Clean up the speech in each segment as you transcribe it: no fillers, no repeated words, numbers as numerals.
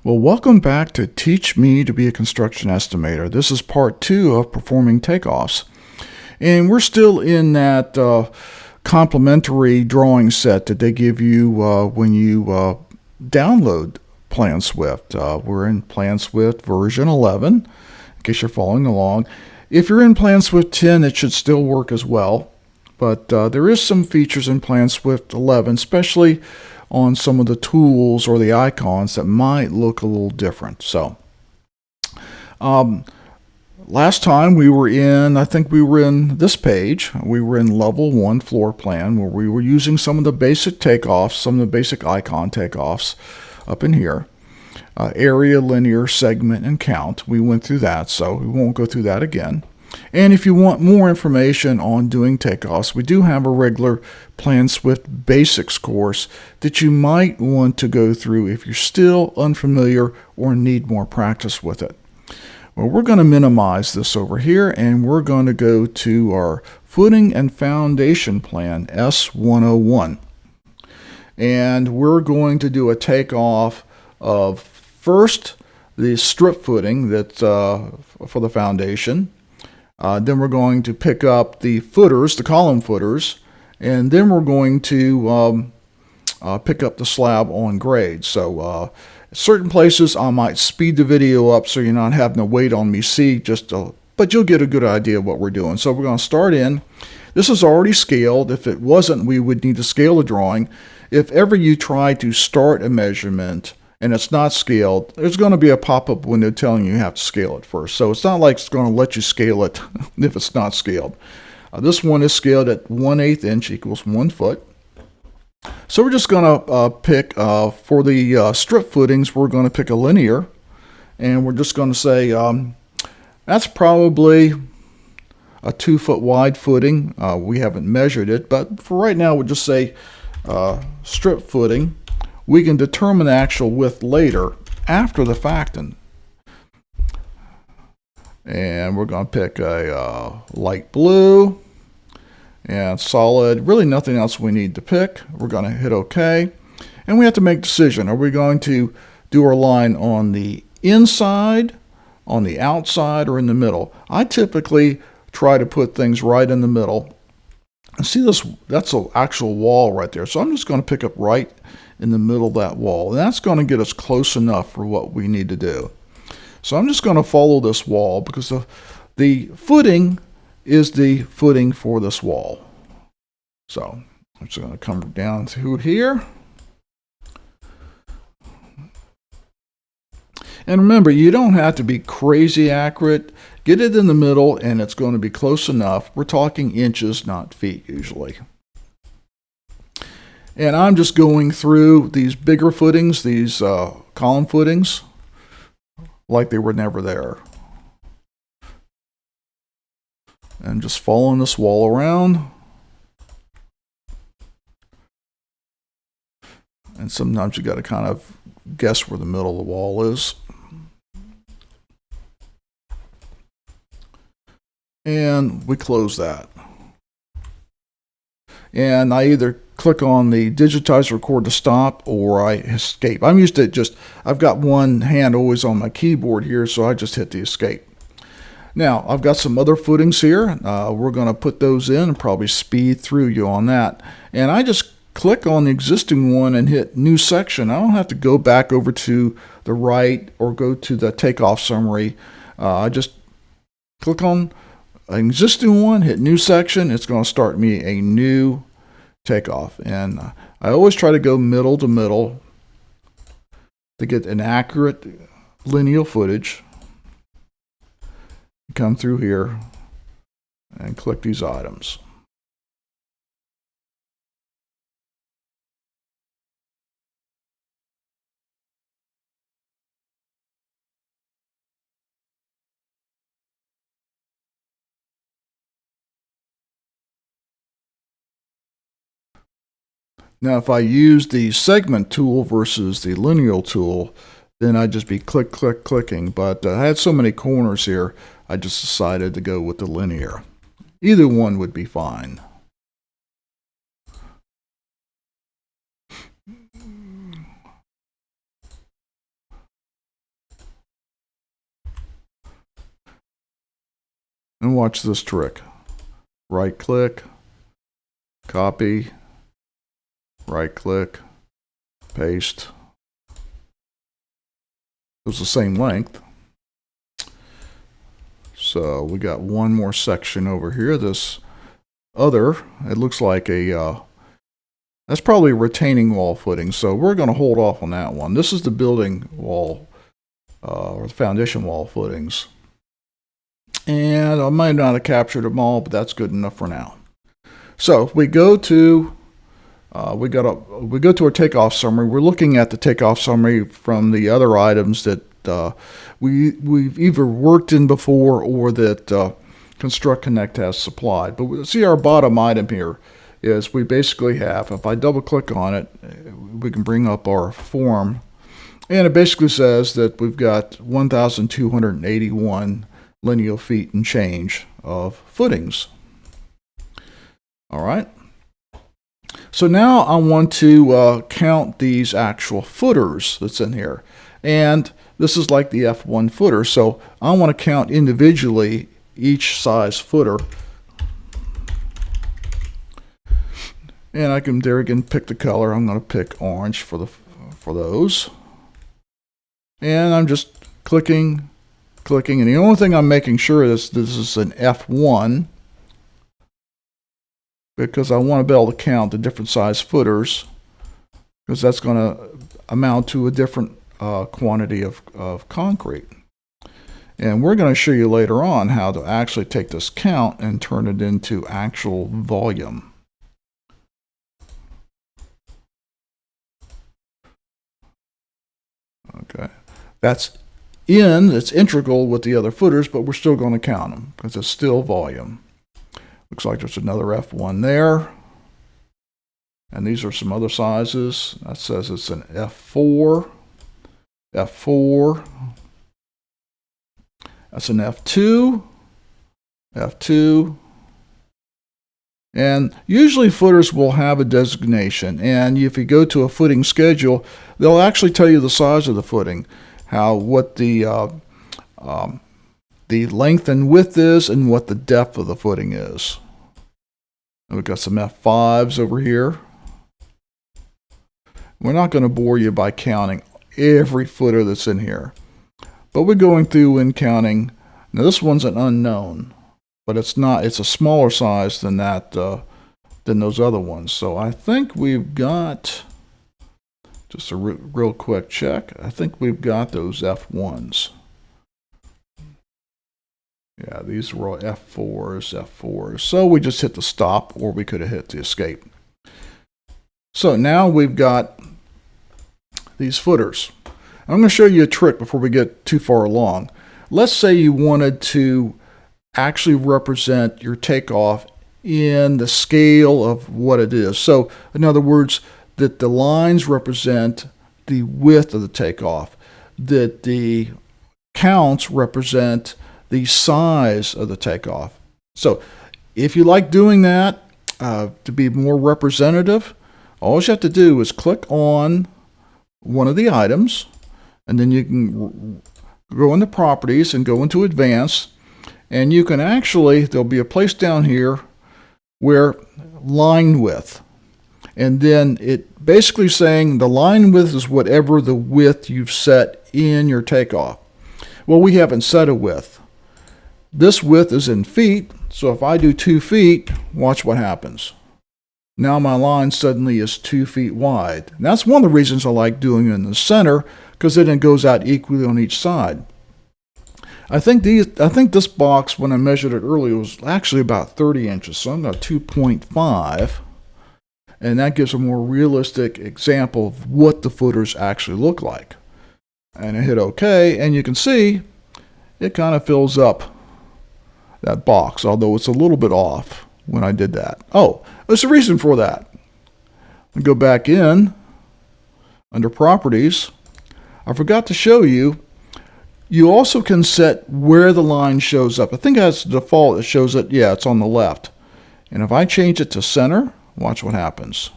Well, welcome back to Teach Me to be a Construction Estimator. This is part 2 of performing takeoffs. And we're still in that complimentary drawing set that they give you when you download Plan Swift. We're in Plan Swift version 11, in case you're following along. If you're in Plan Swift 10, it should still work as well. But there is some features in Plan Swift 11, especially on some of the tools or the icons that might look a little different. So last time I think we were in this page. We were in level 1 floor plan, where we were using some of the basic takeoffs, some of the basic icon takeoffs up in here. Area, linear, segment, and count. We went through that, so we won't go through that again. And if you want more information on doing takeoffs, we do have a regular Plan Swift Basics course that you might want to go through if you're still unfamiliar or need more practice with it. Well, we're going to minimize this over here, and we're going to go to our Footing and Foundation Plan, S101. And we're going to do a takeoff of first the strip footing that's for the foundation. Then we're going to pick up the footers, the column footers, and then we're going to pick up the slab on grade. So certain places I might speed the video up so you're not having to wait on me see but you'll get a good idea of what we're doing. So we're going to start in. This is already scaled. If it wasn't, we would need to scale the drawing. If ever you try to start a measurement and it's not scaled, there's going to be a pop-up window telling you have to scale it first. So it's not like it's going to let you scale it if it's not scaled. This one is scaled at 1/8 inch equals 1 foot. So we're just going to pick, for the strip footings, we're going to pick a linear. And we're just going to say that's probably a 2 foot wide footing. We haven't measured it, but for right now we'll just say strip footing. We can determine the actual width later after the facting. And we're going to pick a light blue and solid. Really nothing else we need to pick. We're going to hit OK. And we have to make a decision. Are we going to do our line on the inside, on the outside, or in the middle? I typically try to put things right in the middle. And see this? That's an actual wall right there. So I'm just going to pick up right in the middle of that wall. And that's going to get us close enough for what we need to do. So I'm just going to follow this wall because the footing is the footing for this wall. So I'm just going to come down through here. And remember, you don't have to be crazy accurate. Get it in the middle and it's going to be close enough. We're talking inches, not feet usually. And I'm just going through these bigger footings, these column footings, like they were never there. And just following this wall around. And sometimes you got to kind of guess where the middle of the wall is. And we close that. And I either click on the digitize record to stop or I escape. I'm used to I've got one hand always on my keyboard here, so I just hit the escape. Now, I've got some other footings here. We're going to put those in and probably speed through you on that. And I just click on the existing one and hit new section. I don't have to go back over to the right or go to the takeoff summary. I just click on an existing one, hit new section. It's going to start me a new takeoff. And I always try to go middle to middle to get an accurate lineal footage. Come through here and click these items. Now, if I use the segment tool versus the lineal tool, then I'd just be clicking. But I had so many corners here, I just decided to go with the linear. Either one would be fine. And watch this trick. Right click, copy, right click, paste. It was the same length. So we got one more section over here. This other, it looks like a, that's probably a retaining wall footing. So we're going to hold off on that one. This is the building wall or the foundation wall footings. And I might not have captured them all, but that's good enough for now. So if we go to we go to our takeoff summary. We're looking at the takeoff summary from the other items that we've either worked in before or that Construct Connect has supplied. But see, our bottom item here is we basically have, if I double click on it, we can bring up our form, and it basically says that we've got 1,281 lineal feet and change of footings. All right. So now I want to count these actual footers that's in here. And this is like the F1 footer. So I want to count individually each size footer. And I can there again pick the color. I'm going to pick orange for those. And I'm just clicking, and the only thing I'm making sure is this is an F1, because I want to be able to count the different size footers, because that's going to amount to a different quantity of concrete. And we're going to show you later on how to actually take this count and turn it into actual volume. Okay, it's integral with the other footers, but we're still going to count them because it's still volume. Looks like there's another F1 there. And these are some other sizes. That says it's an F4. F4. That's an F2. F2. And usually footers will have a designation. And if you go to a footing schedule, they'll actually tell you the size of the footing, what the length and width is, and what the depth of the footing is. And we've got some F5s over here. We're not going to bore you by counting every footer that's in here, but we're going through and counting. Now this one's an unknown, but it's not. It's a smaller size than that than those other ones. So I think we've got, just a real quick check, I think we've got those F1s. Yeah, these were all F4s. So we just hit the stop, or we could have hit the escape. So now we've got these footers. I'm going to show you a trick before we get too far along. Let's say you wanted to actually represent your takeoff in the scale of what it is. So in other words, that the lines represent the width of the takeoff, that the counts represent the size of the takeoff. So if you like doing that to be more representative, all you have to do is click on one of the items, and then you can go into properties and go into advanced, and you can actually, there'll be a place down here where line width, and then it basically saying the line width is whatever the width you've set in your takeoff. Well, we haven't set a width. This width is in feet, so if I do 2 feet, watch what happens. Now my line suddenly is 2 feet wide. And that's one of the reasons I like doing it in the center, because then it goes out equally on each side. I think this box, when I measured it earlier, was actually about 30 inches, so I'm got 2.5, and that gives a more realistic example of what the footers actually look like. And I hit OK, and you can see it kind of fills up that box, although it's a little bit off when I did that. Oh, there's a reason for that. I go back in under properties. I forgot to show you, you also can set where the line shows up. I think as default it shows it, yeah, it's on the left. And if I change it to center, watch what happens.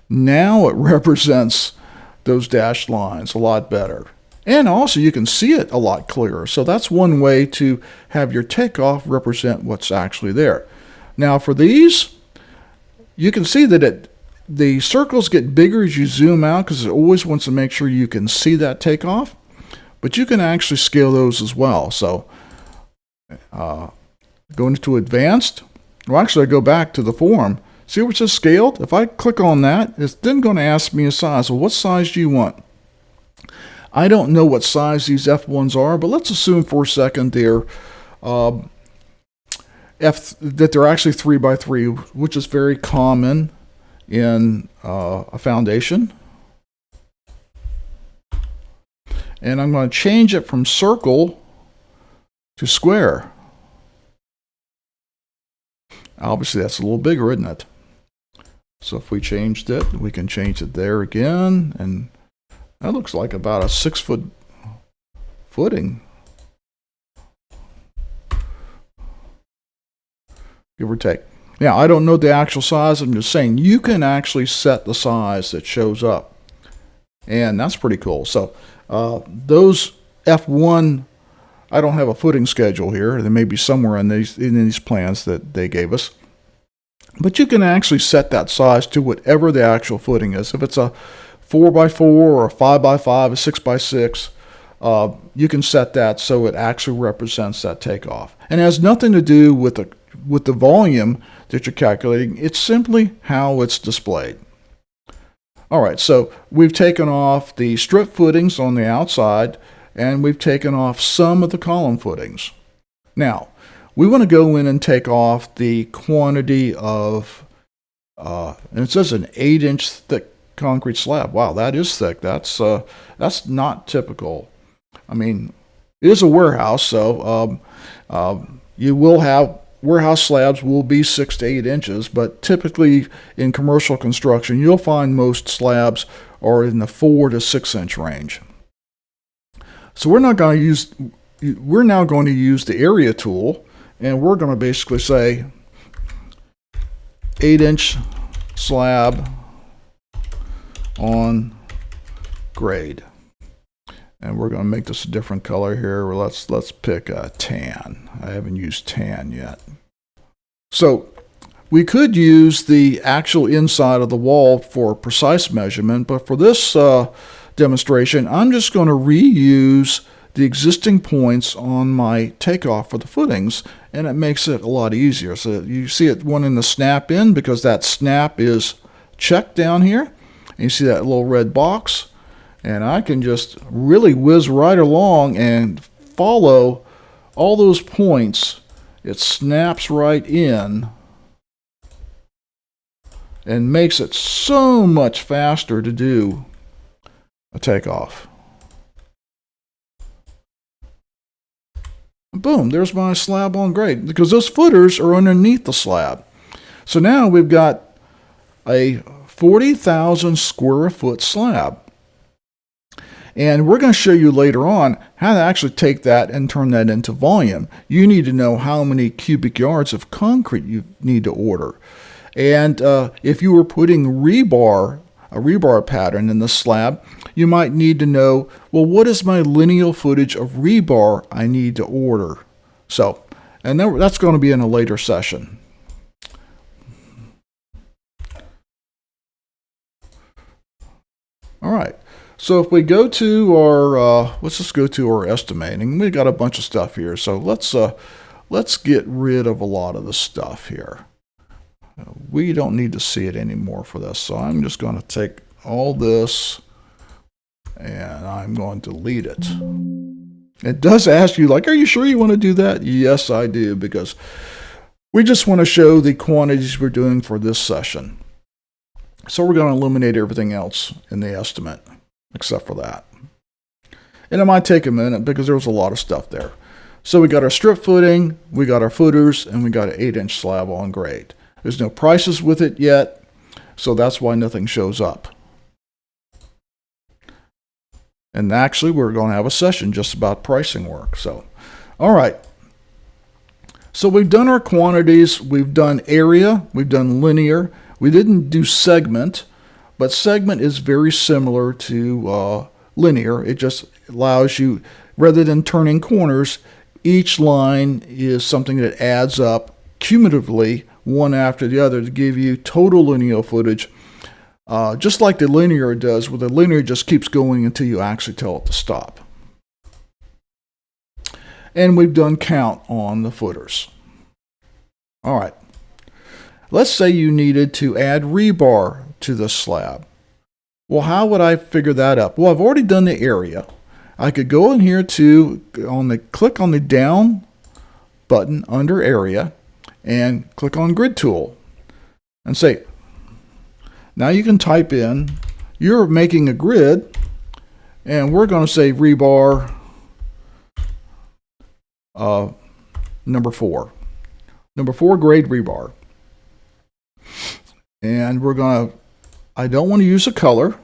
Now it represents those dashed lines a lot better. And also you can see it a lot clearer. So that's one way to have your takeoff represent what's actually there. Now for these, you can see that the circles get bigger as you zoom out because it always wants to make sure you can see that takeoff. But you can actually scale those as well. So going to advanced, well actually I go back to the form. See where it says scaled? If I click on that, it's then going to ask me a size. Well, what size do you want? I don't know what size these F1s are, but let's assume for a second they're that they're actually 3x3, which is very common in a foundation. And I'm going to change it from circle to square. Obviously, that's a little bigger, isn't it? So if we changed it, we can change it there again, and that looks like about a 6-foot footing, give or take. Now, I don't know the actual size. I'm just saying you can actually set the size that shows up, and that's pretty cool. So those F1, I don't have a footing schedule here. There may be somewhere in these plans that they gave us. But you can actually set that size to whatever the actual footing is. If it's a 4x4 or a 5x5, a 6x6, you can set that so it actually represents that takeoff. And it has nothing to do with the volume that you're calculating. It's simply how it's displayed. All right, so we've taken off the strip footings on the outside, and we've taken off some of the column footings. Now, we want to go in and take off the quantity of, and it says an 8-inch thick concrete slab. Wow, that is thick. That's not typical. I mean, it is a warehouse, so you will have warehouse slabs will be 6 to 8 inches, but typically in commercial construction, you'll find most slabs are in the 4 to 6 inch range. So we're now going to use the area tool, and we're going to basically say 8-inch slab on grade. And we're going to make this a different color here. Let's pick a tan. I haven't used tan yet. So we could use the actual inside of the wall for precise measurement, but for this demonstration, I'm just going to reuse the existing points on my takeoff for the footings, and it makes it a lot easier. So you see it wanting to snap in because that snap is checked down here. And you see that little red box, and I can just really whiz right along and follow all those points. It snaps right in and makes it so much faster to do a takeoff. Boom, there's my slab on grade because those footers are underneath the slab. So now we've got a 40,000 square foot slab. And we're going to show you later on how to actually take that and turn that into volume. You need to know how many cubic yards of concrete you need to order. And if you were putting a rebar pattern in the slab, you might need to know, well, what is my lineal footage of rebar I need to order? So, and that's going to be in a later session. All right. So if we go to our, let's just go to our estimating. We got a bunch of stuff here. So let's get rid of a lot of the stuff here. We don't need to see it anymore for this. So I'm just going to take all this and I'm going to delete it. It does ask you, like, are you sure you want to do that? Yes, I do, because we just want to show the quantities we're doing for this session. So we're going to eliminate everything else in the estimate, except for that. And it might take a minute because there was a lot of stuff there. So we got our strip footing, we got our footers, and we got an 8-inch slab on grade. There's no prices with it yet, so that's why nothing shows up. And actually, we're going to have a session just about pricing work. So, all right. So we've done our quantities, we've done area, we've done linear. We didn't do segment, but segment is very similar to linear. It just allows you, rather than turning corners, each line is something that adds up cumulatively one after the other to give you total linear footage, just like the linear does, where the linear just keeps going until you actually tell it to stop. And we've done count on the footers. All right. Let's say you needed to add rebar to the slab. Well, how would I figure that up? Well, I've already done the area. I could go in here click on the down button under area and click on grid tool and say, now you can type in, you're making a grid, and we're going to say rebar number 4 grade rebar. And we're going to, I don't want to use a color,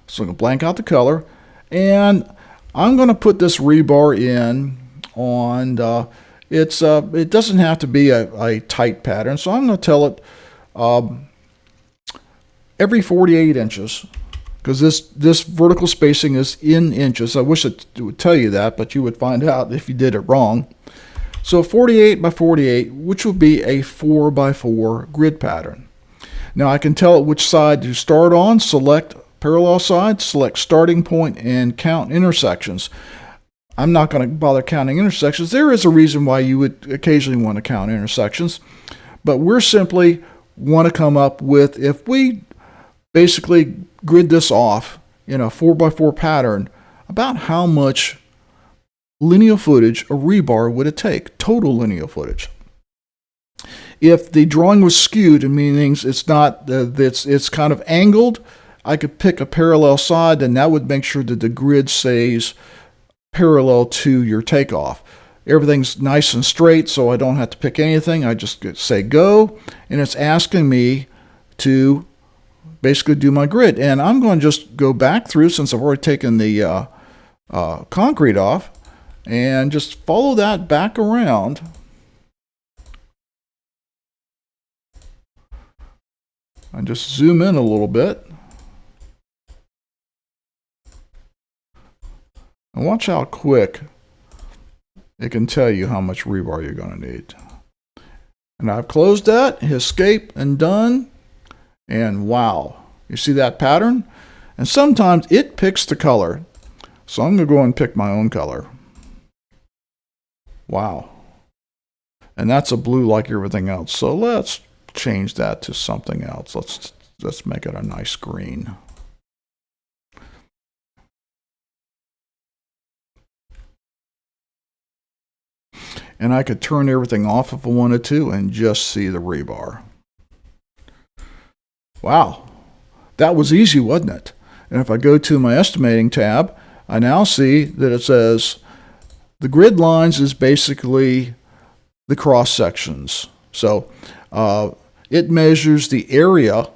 so I'm going to blank out the color, and I'm going to put this rebar in on, it doesn't have to be a tight pattern, so I'm going to tell it every 48 inches, because this vertical spacing is in inches. I wish it would tell you that, but you would find out if you did it wrong. So 48 by 48, which will be a 4 by 4 grid pattern. Now I can tell it which side to start on, select parallel side, select starting point, and count intersections. I'm not going to bother counting intersections. There is a reason why you would occasionally want to count intersections, but we're simply want to come up with, if we basically grid this off in a 4 by 4 pattern, about how much linear footage a rebar would it take, total linear footage. If the drawing was skewed, meaning it's not, it's kind of angled, I could pick a parallel side, and that would make sure that the grid stays parallel to your takeoff. Everything's nice and straight, so I don't have to pick anything. I just say go, and it's asking me to basically do my grid. And I'm going to just go back through, since I've already taken the concrete off, and just follow that back around. And just zoom in a little bit. And watch how quick it can tell you how much rebar you're going to need. And I've closed that, escape, and done. And wow, you see that pattern? And sometimes it picks the color. So I'm going to go and pick my own color. Wow. And that's a blue like everything else. So let's change that to something else. Let's make it a nice green. And I could turn everything off if I wanted to and just see the rebar. Wow, that was easy, wasn't it? And if I go to my estimating tab, I now see that it says the grid lines is basically the cross sections. So it measures the area,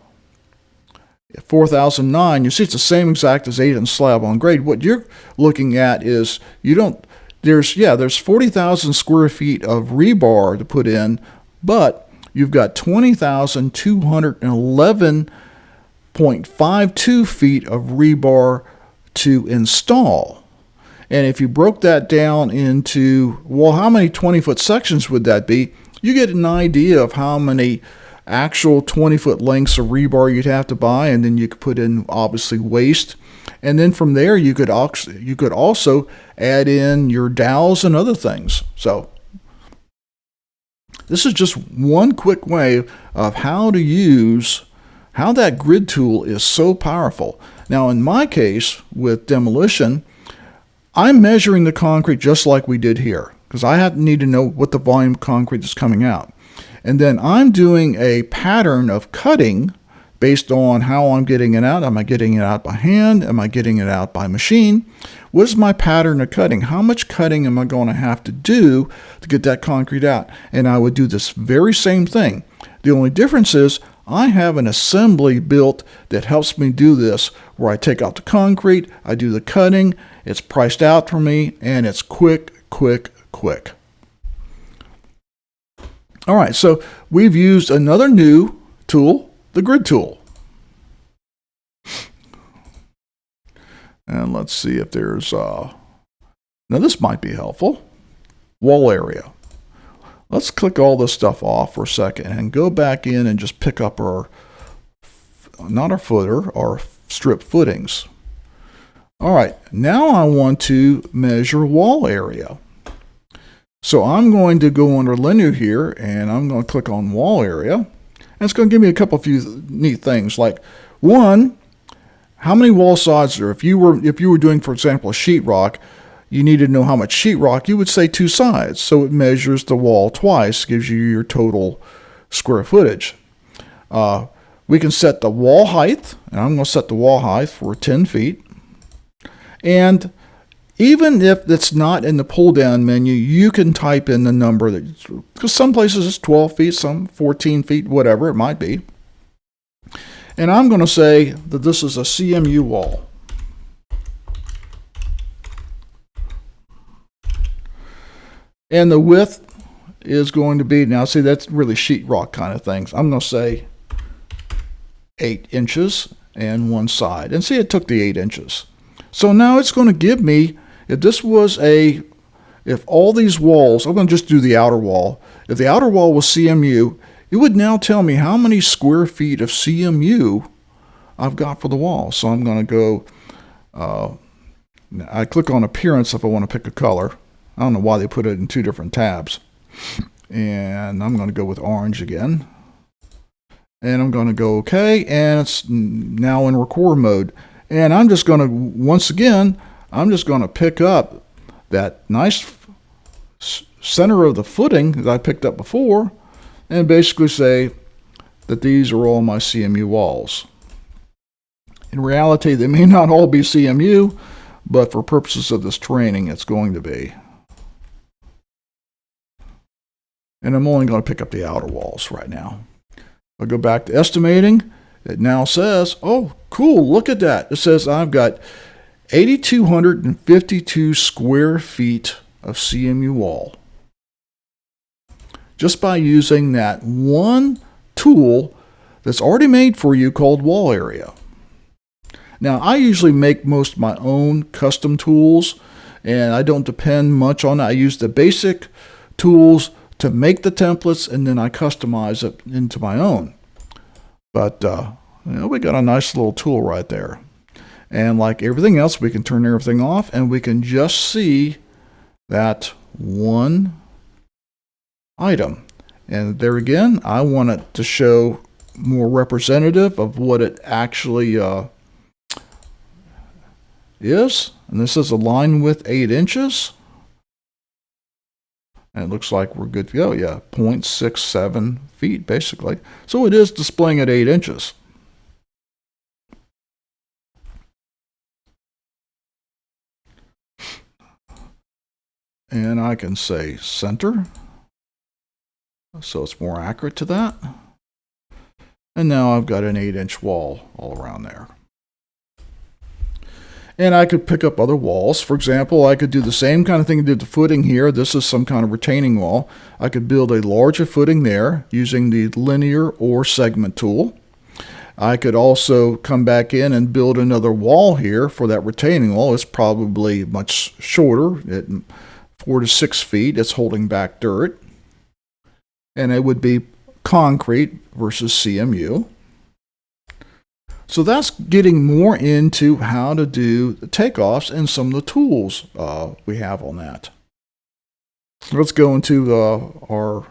4009. You see it's the same exact as 8 and slab on grade. What you're looking at is there's 40,000 square feet of rebar to put in, but you've got 20,211.52 feet of rebar to install. And if you broke that down into, well, how many 20-foot sections would that be? You get an idea of how many actual 20-foot lengths of rebar you'd have to buy, and then you could put in, obviously, waste. And then from there, you could also add in your dowels and other things. So this is just one quick way of how that grid tool is so powerful. Now, in my case, with demolition, I'm measuring the concrete just like we did here, because I need to know what the volume of concrete is coming out. And then I'm doing a pattern of cutting based on how I'm getting it out. Am I getting it out by hand? Am I getting it out by machine? What is my pattern of cutting? How much cutting am I going to have to do to get that concrete out? And I would do this very same thing. The only difference is I have an assembly built that helps me do this, where I take out the concrete, I do the cutting, it's priced out for me, and it's quick, quick, quick. All right, so we've used another new tool, the grid tool. And let's see if there's, now this might be helpful. Wall area. Let's click all this stuff off for a second and go back in and just pick up our, not our footer, our strip footings. All right, now I want to measure wall area. So I'm going to go under linear here and I'm going to click on wall area. And it's going to give me a couple of few neat things, like one, how many wall sides are there? If you were doing, for example, a sheetrock, you needed to know how much sheetrock, you would say 2 sides. So it measures the wall twice, gives you your total square footage. We can set the wall height, and I'm going to set the wall height for 10 feet. And even if it's not in the pull-down menu, you can type in the number, because some places it's 12 feet, some 14 feet, whatever it might be. And I'm going to say that this is a CMU wall. And the width is going to be, now see, that's really sheetrock kind of things. I'm going to say 8 inches and 1 side. And see, it took the 8 inches. So now it's going to give me, if this was if all these walls, I'm going to just do the outer wall. If the outer wall was CMU, it would now tell me how many square feet of CMU I've got for the wall. So I'm going to go, I click on appearance if I want to pick a color. I don't know why they put it in 2 different tabs. And I'm going to go with orange again. And I'm going to go OK. And it's now in record mode. And I'm just going to, once again, I'm just going to pick up that nice center of the footing that I picked up before and basically say that these are all my CMU walls. In reality, they may not all be CMU, but for purposes of this training, it's going to be. And I'm only going to pick up the outer walls right now. I'll go back to estimating. It now says, oh, cool, look at that. It says I've got 8,252 square feet of CMU wall. Just by using that one tool that's already made for you called wall area. Now, I usually make most of my own custom tools, and I don't depend much on it. I use the basic tools to make the templates, and then I customize it into my own. But we got a nice little tool right there. And like everything else, we can turn everything off, and we can just see that one item. And there again, I want it to show more representative of what it actually is. And this is a line width 8 inches. And it looks like we're good to go. Yeah, 0.67 feet basically. So it is displaying at 8 inches. And I can say center, so it's more accurate to that. And now I've got an 8-inch wall all around there. And I could pick up other walls. For example, I could do the same kind of thing I did the footing here. This is some kind of retaining wall. I could build a larger footing there using the linear or segment tool. I could also come back in and build another wall here for that retaining wall. It's probably much shorter, at 4 to 6 feet. It's holding back dirt. And it would be concrete versus CMU. So that's getting more into how to do the takeoffs and some of the tools we have on that. Let's go into our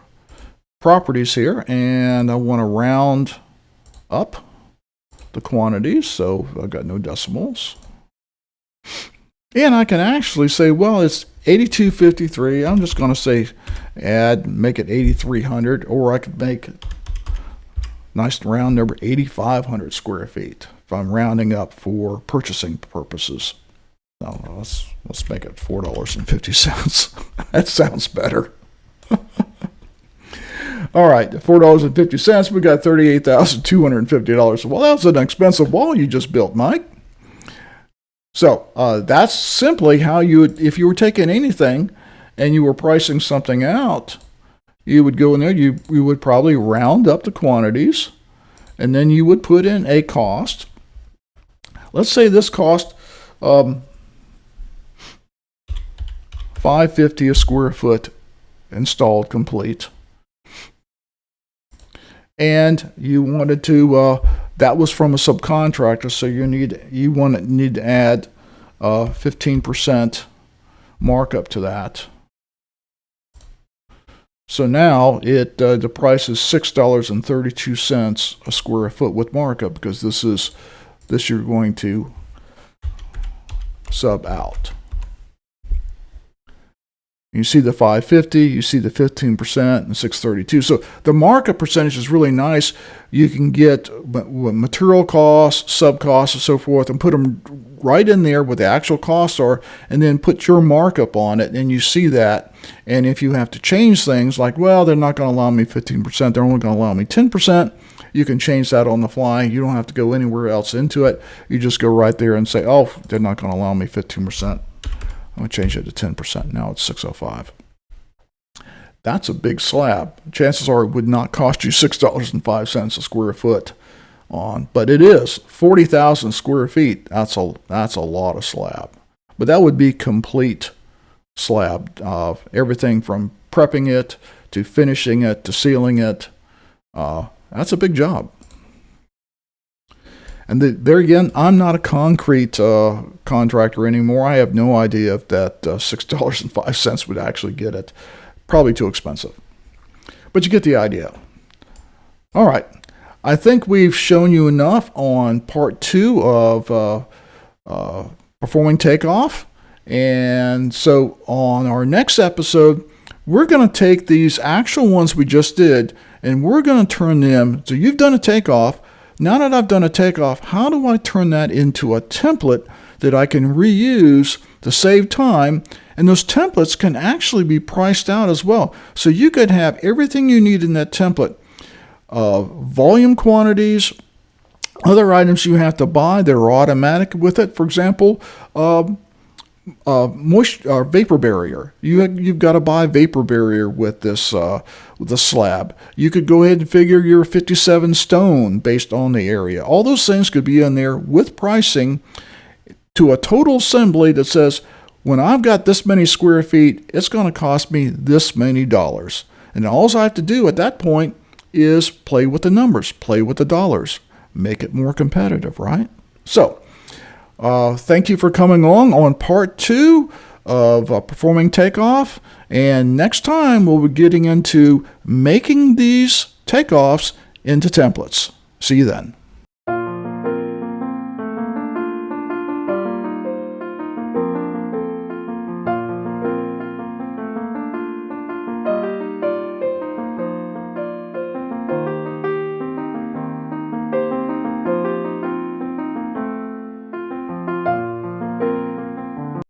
properties here, and I want to round up the quantities, so I've got no decimals. And I can actually say, well, it's 8253. I'm just going to say make it 8300, or I could make nice round number 8,500 square feet if I'm rounding up for purchasing purposes. No, let's make it $4.50. That sounds better. All right, $4.50. We got $38,250. Well, that's an expensive wall you just built, Mike. So that's simply how you would, if you were taking anything and you were pricing something out, you would go in there, you would probably round up the quantities, and then you would put in a cost. Let's say this cost $5.50 a square foot installed complete. And you wanted to, that was from a subcontractor, so you need to add 15% markup to that. So now the price is $6.32 a square foot with markup, because this you're going to sub out. You see the 550, you see the 15% and 632. So the markup percentage is really nice. You can get material costs, sub costs, and so forth, and put them right in there where the actual costs are, and then put your markup on it, and you see that. And if you have to change things, like, well, they're not going to allow me 15%, they're only going to allow me 10%, you can change that on the fly. You don't have to go anywhere else into it. You just go right there and say, oh, they're not going to allow me 15%. I'm going to change it to 10%. Now it's 605. That's a big slab. Chances are it would not cost you $6.05 a square foot on, but it is 40,000 square feet. That's a lot of slab. But that would be complete slab. Everything from prepping it to finishing it to sealing it. That's a big job. And there again, I'm not a concrete contractor anymore. I have no idea if that $6.05 would actually get it. Probably too expensive. But you get the idea. All right. I think we've shown you enough on part 2 of performing takeoff. And so on our next episode, we're going to take these actual ones we just did, and we're going to turn them, so you've done a takeoff. Now that I've done a takeoff, how do I turn that into a template that I can reuse to save time? And those templates can actually be priced out as well. So you could have everything you need in that template. Volume quantities, other items you have to buy that are automatic with it. For example, vapor barrier. You've got to buy vapor barrier with this with the slab. You could go ahead and figure your 57 stone based on the area. All those things could be in there with pricing to a total assembly that says, when I've got this many square feet, it's going to cost me this many dollars. And all I have to do at that point is play with the numbers, play with the dollars, make it more competitive, right? So, thank you for coming on part 2 of performing takeoff. And next time we'll be getting into making these takeoffs into templates. See you then.